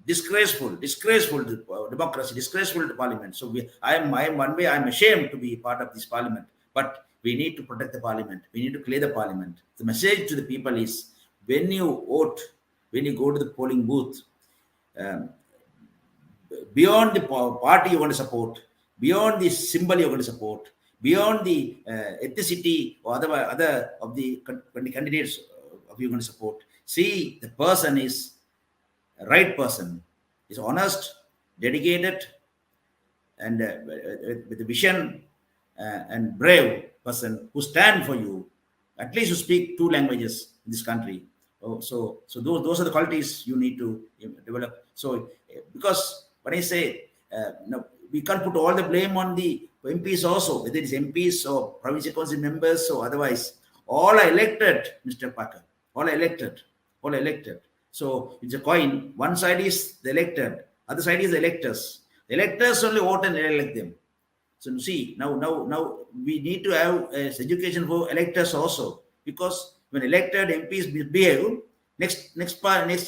disgraceful to democracy, disgraceful to parliament. So I am one way, I'm ashamed to be part of this parliament. But we need to protect the parliament. We need to clear the parliament. The message to the people is, when you vote, when you go to the polling booth, um, beyond the party you're going to support, beyond the symbol you're going to support, beyond the ethnicity or other of the candidates of you're going to support, see the person is a right person, is honest, dedicated, and with a vision, and brave person who stand for you, at least you speak two languages in this country. Oh, so those are the qualities you need to develop. So because when I say, no, we can't put all the blame on the MPs also, whether it's MPs or provincial council members or otherwise. All are elected, Mr. Parker. All are elected. All are elected. So it's a coin. One side is the elected, other side is the electors. The electors only vote and elect them. So you see, now we need to have education for electors also, because when elected MPs misbehave, next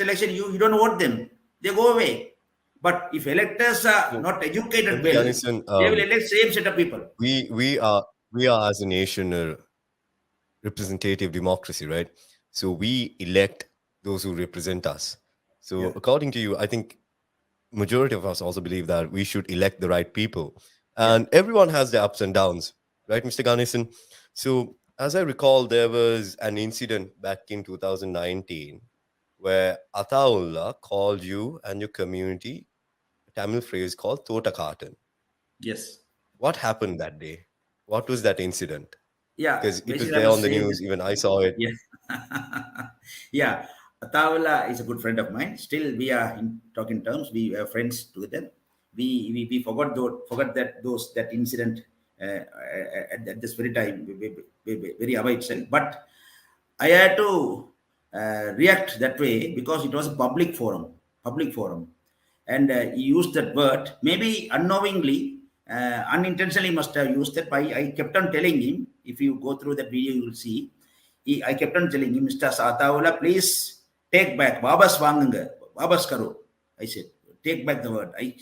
election you don't vote them, they go away. But if electors are So, not educated MP well, Ganesan, they will elect same set of people. we are as a nation a representative democracy, right? So we elect those who represent us. So Yeah. according to you, I think majority of us also believe that we should elect the right people. Yeah. And everyone has their ups and downs, right, Mr. Ganesan? So as I recall, there was an incident back in 2019 where Ataullah called you and your community a Tamil phrase called Tota Carton. Yes. What happened that day? What was that incident? Yeah. Because it was Basically, I there on must the say that. news, even I saw it. Yeah. Yeah. Tawala is a good friend of mine. Still, we are in talking terms. We are friends together. We forgot that incident at this very time, very away itself. But I had to react that way because it was a public forum, and he used that word. Maybe unknowingly, unintentionally, must have used that. I kept on telling him. If you go through that video, you will see. I kept on telling him, Mr. Satawala, please take back. Babas vangunga. Babas karo. I said, take back the word. I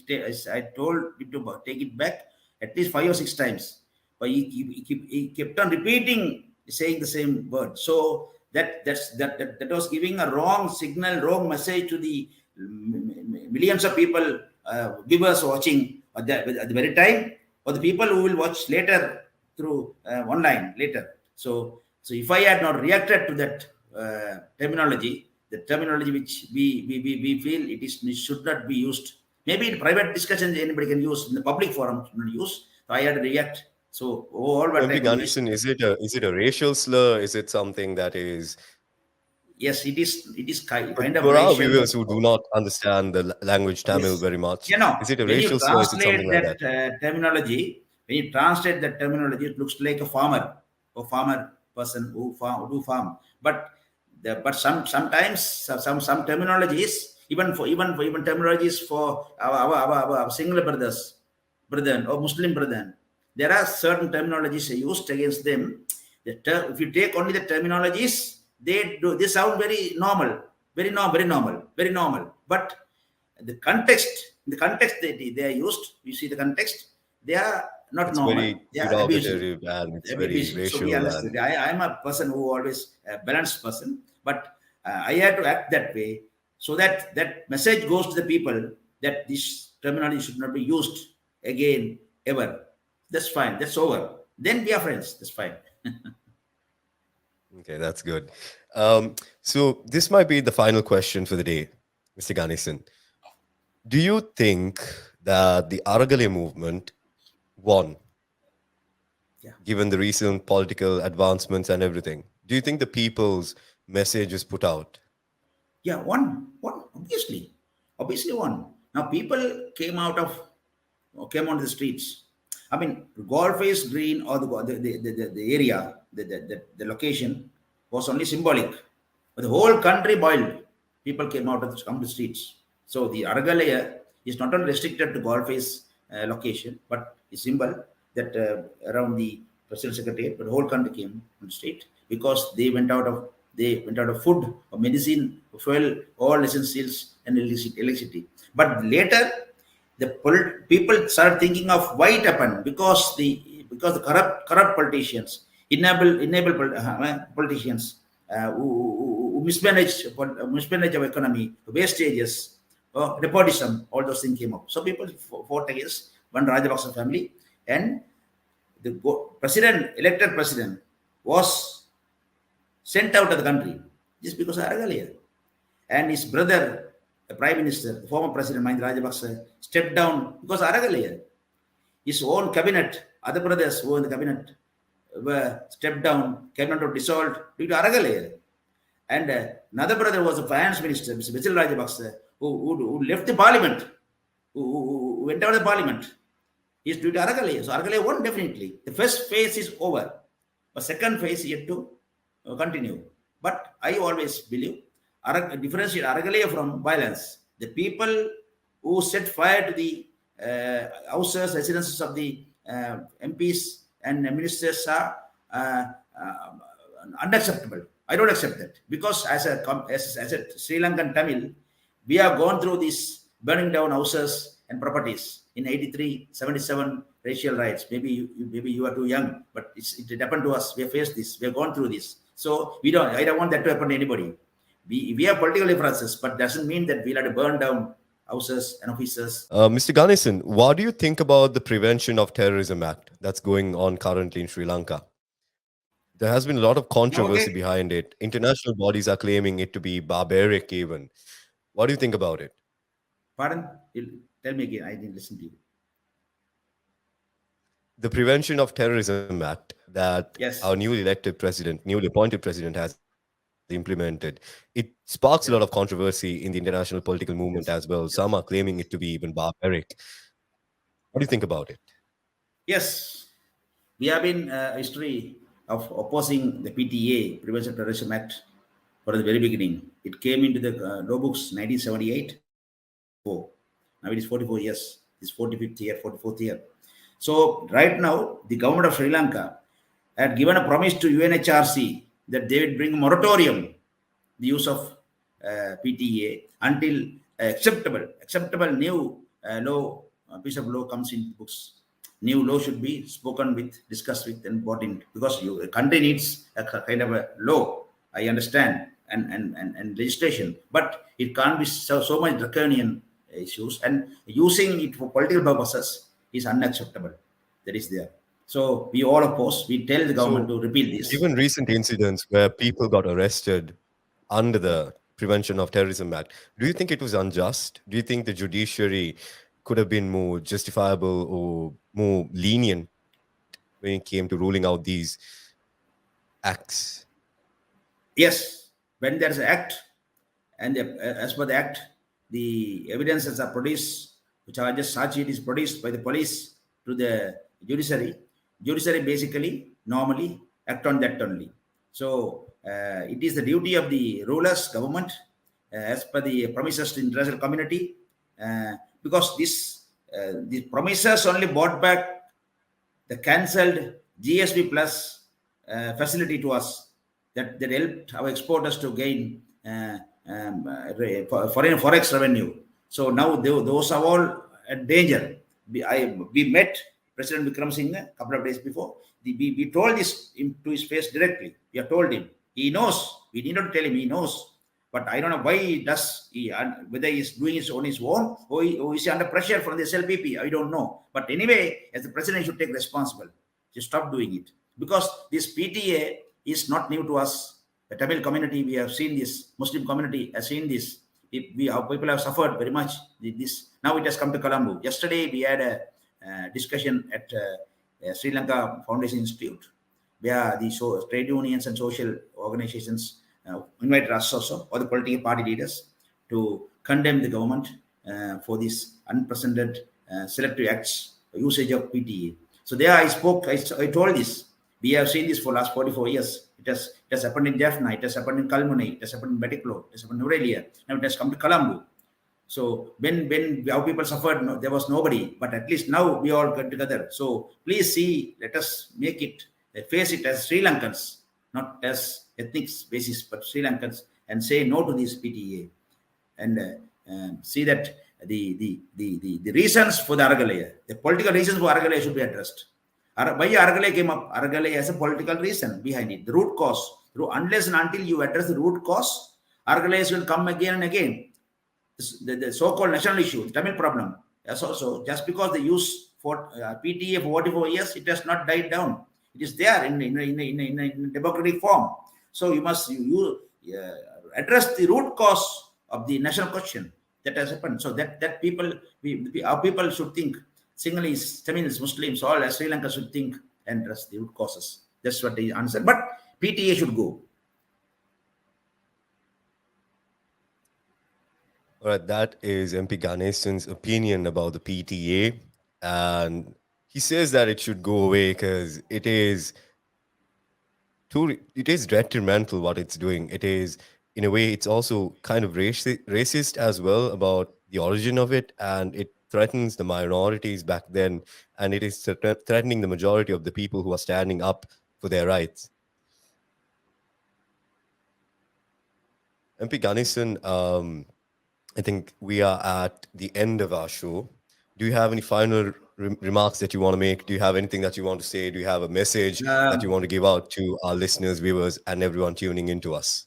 told him to take it back at least 5 or 6 times. But he kept on repeating, saying the same word. So that was giving a wrong signal, wrong message to the millions of people, viewers watching at the very time, or the people who will watch later through online later. So if I had not reacted to that terminology, the terminology which we feel it should not be used. Maybe in private discussions anybody can use, in the public forum should not use. So I had to react. So all So what I MP do is, Ganesan, is it a racial slur? Is it something that is yes, it is kind of for our racial. viewers who do not understand the language Tamil Yes. very much? You know, Is it a when you racial slur? Is it translate something like that that? terminology, it looks like a farmer person who do farm. But sometimes some terminologies, even terminologies for our single brethren or Muslim brethren, there are certain terminologies used against them. If you take only the terminologies, they sound very normal, very normal, very normal. But the context they are used, you see the context, they are not It's normal, very they are abusive. derogatory and it's very So we racial understood. and I'm a person who always a balanced person, but I had to act that way so that that message goes to the people that this terminology should not be used again ever. That's fine. That's over. Then we are friends. That's fine. okay, that's good. So this might be the final question for the day, Mr. Ganesan. Do you think that the Aragale movement won, Yeah. given the recent political advancements and everything? Do you think the people's message is put out? Yeah, one, obviously one. Now people came onto the streets. I mean, golf is green or the area, the location was only symbolic. But the whole country boiled. People came out of come to the streets. So the Aragalaya is not only restricted to golf face location, but a symbol that around the president secretariat, but the whole country came on the street because they went out of food or medicine, fuel, all essentials and electricity. But later people started thinking of why it happened because the corrupt politicians politicians who mismanage our economy, wastages, nepotism, all those things came up. So people fought against one Rajapaksa family, and the elected president was sent out of the country just because of Aragalia. And his brother, the prime minister, the former president Mahinda Rajapaksa, stepped down because of Aragalia. His own cabinet, other brothers who were in the cabinet, were stepped down, cabinet was dissolved due to Aragalia. And another brother was a finance minister, Mr. Vijay Rajapaksa, who left the parliament, who went out of the parliament. He's due to Aragalaya. So Aragalaya won definitely. The first phase is over. The second phase is yet to continue. But I always believe differentiate Aragalaya from violence. The people who set fire to the houses, residences of the MPs and ministers are unacceptable. I don't accept that because as a Sri Lankan Tamil, we have gone through this burning down houses and properties in 83, 77 racial riots. Maybe you are too young, but it happened to us. We have faced this. We have gone through this. So I don't want that to happen to anybody. We have political differences, but doesn't mean that we'll have to burn down houses and offices. Mr. Ganesan, what do you think about the Prevention of Terrorism Act that's going on currently in Sri Lanka? There has been a lot of controversy Okay, behind it. International bodies are claiming it to be barbaric, even. What do you think about it? pardon? Tell me again. I didn't listen to you. The Prevention of Terrorism Act that our Yes, newly appointed president has implemented, it sparks a lot of yeah, controversy in the international political movement as well. yes, Some are claiming yes, it to be even barbaric. What do you think about it? yes. We have been history of opposing the PTA, Prevention of Terrorism Act, for the very beginning. It came into the law books 1978, 1984. Now it is 44 years. This 45th year, 44th year. So right now, the government of Sri Lanka had given a promise to UNHRC that they would bring a moratorium the use of PTA until acceptable new law piece of law comes in books. New law should be spoken with, discussed with, and brought in because a country needs a kind of a law. I understand and legislation, but it can't be so much draconian issues, and using it for political purposes is unacceptable. That is there. So we all oppose. We tell the government So, to repeal this. given recent incidents where people got arrested under the Prevention of Terrorism Act, do you think it was unjust? Do you think the judiciary could have been more justifiable or more lenient when it came to ruling out these acts? Yes, when there's an act, and as per the act, the evidences are produced, which are just charge sheet is produced by the police to the judiciary. Judiciary basically normally act on that only. So it is the duty of the rulers, government, as per the promises to international community, because the promises only brought back the cancelled GSP plus facility to us that helped our exporters to gain foreign forex revenue. So now those are all at danger. We met President Vikram Singh a couple of days before. We told this to his face directly. We have told him. He knows. We need not tell him. He knows. But I don't know why he does. Whether he's doing it on his own or is he under pressure from the SLPP. I don't know. But anyway, as the president, he should take responsibility. He stop doing it because this PTA is not new to us. The Tamil community, we have seen this. Muslim community has seen this. Our people have suffered very much. This now it has come to Colombo. Yesterday we had a discussion at Sri Lanka Foundation Institute, where the trade unions and social organizations invited us also, or the political party leaders, to condemn the government for this unprecedented selective acts, usage of PTA. So there I spoke. I told this. We have seen this for last 44 years. It has happened in Jaffna, it has happened in Kalmuni, it has happened in Betiklo, it has happened in Aurelia. Now it has come to Colombo. So when our people suffered, no, there was nobody. But at least now we all get together. So please see, let us make it, face it as Sri Lankans, not as ethnic basis, but Sri Lankans, and say no to this PTA. And see that the reasons for the Aragalaya, the political reasons for Aragalaya should be addressed. Why Aragalaya came up? Aragalaya has a political reason behind it. The root cause. Unless and until you address the root cause, Aragalaya will come again and again. The so-called national issue, the Tamil problem. As also, just because they use for PTA for 44 years, it has not died down. It is there in democratic form. So you must address the root cause of the national question that has happened. So that people, our people should think. Sinhalese, Tamils, Muslims, all as Sri Lanka should think and address the root causes. That's what they answer. But PTA should go. All right, that is MP Ganeshan's opinion about the PTA. And he says that it should go away because it is detrimental what it's doing. It is, in a way, it's also kind of racist as well about the origin of it, and it threatens the minorities back then, and it is threatening the majority of the people who are standing up for their rights. MP Ganesan, I think we are at the end of our show. Do you have any final remarks that you want to make? Do you have anything that you want to say? Do you have a message that you Um, want to give out to our listeners, viewers, and everyone tuning into us?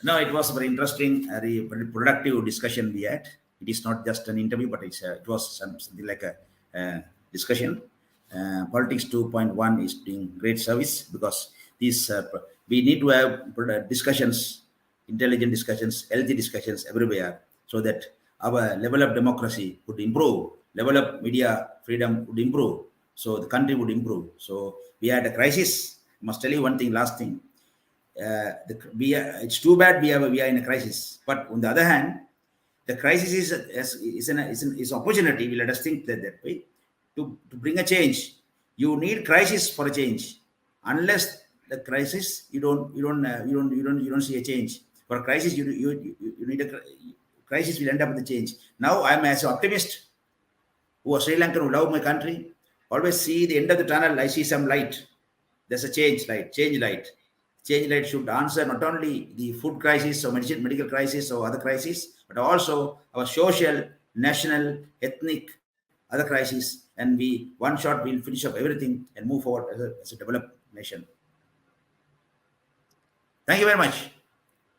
no, it was a very interesting, very productive discussion we had. It is not just an interview, but it was something like a discussion. Politics 2.1 is doing great service because these we need to have discussions, intelligent discussions, healthy discussions everywhere, so that our level of democracy would improve, level of media freedom would improve, so the country would improve. So we had a crisis. I must tell you one thing, last thing. It's too bad we are in a crisis. But on the other hand, the crisis is an opportunity. Let us think that way to bring a change. You need crisis for a change. Unless the crisis, you don't see a change. For a crisis, you need a crisis will end up with a change. Now I'm as an optimist who are Sri Lankan who love my country. Always see the end of the tunnel. I see some light. There's a change light. Change light should answer not only the food crisis or medical crisis or other crisis, but also our social, national, ethnic, other crises. And we, one shot, we'll finish up everything and move forward as a developed nation. Thank you very much.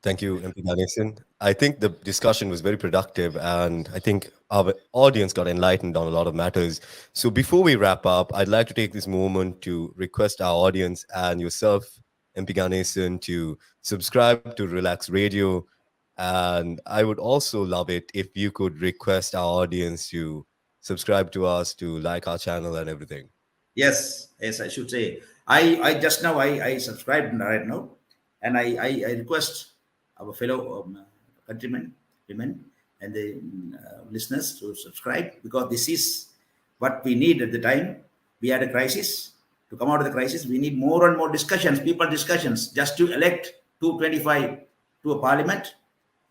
Thank you, MP Ganesan. I think the discussion was very productive, and I think our audience got enlightened on a lot of matters. So, before we wrap up, I'd like to take this moment to request our audience and yourself, MP Ganesan, to subscribe to Relax Radio. And I would also love it if you could request our audience to subscribe to us, to like our channel, and everything. Yes, I should say. I just now I subscribed right now, and I request our fellow countrymen, women, and the listeners to subscribe because this is what we need at the time. We had a crisis. To come out of the crisis, we need more and more discussions, people discussions, just to elect 225 to a parliament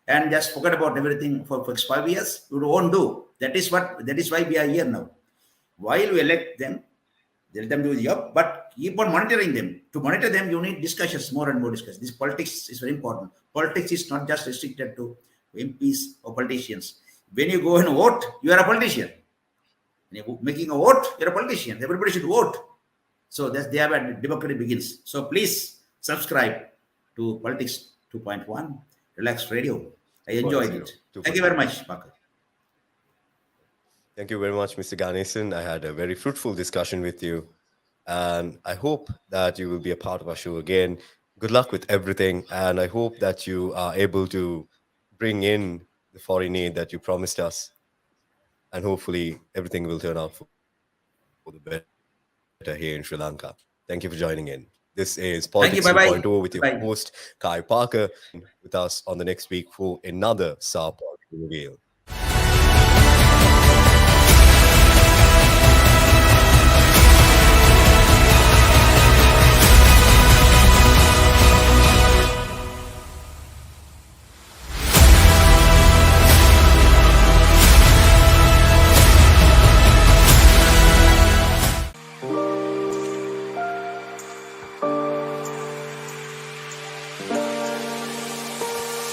and just forget about everything for 5 years. We won't do. That is why we are here now. While we elect them, let them do the job, but keep on monitoring them. To monitor them, you need discussions, more and more discussions. This politics is very important. Politics is not just restricted to MPs or politicians. When you go and vote, you are a politician. When you're making a vote, you're a politician. Everybody should vote. So that's there where democracy begins. So please subscribe to Politics 2.1 Relax Radio. I enjoyed 2.0, it. Thank you 2.0. very much, Parker. Thank you very much, Mr. Ganesan. I had a very fruitful discussion with you, and I hope that you will be a part of our show again. Good luck with everything, and I hope that you are able to bring in the foreign aid that you promised us, and hopefully everything will turn out for the better here in Sri Lanka. Thank you for joining in. This is Politics Thank 2.0 you. with Bye your bye. host, Kai Parker. Again, with us on the next week for another SAR Pod reveal.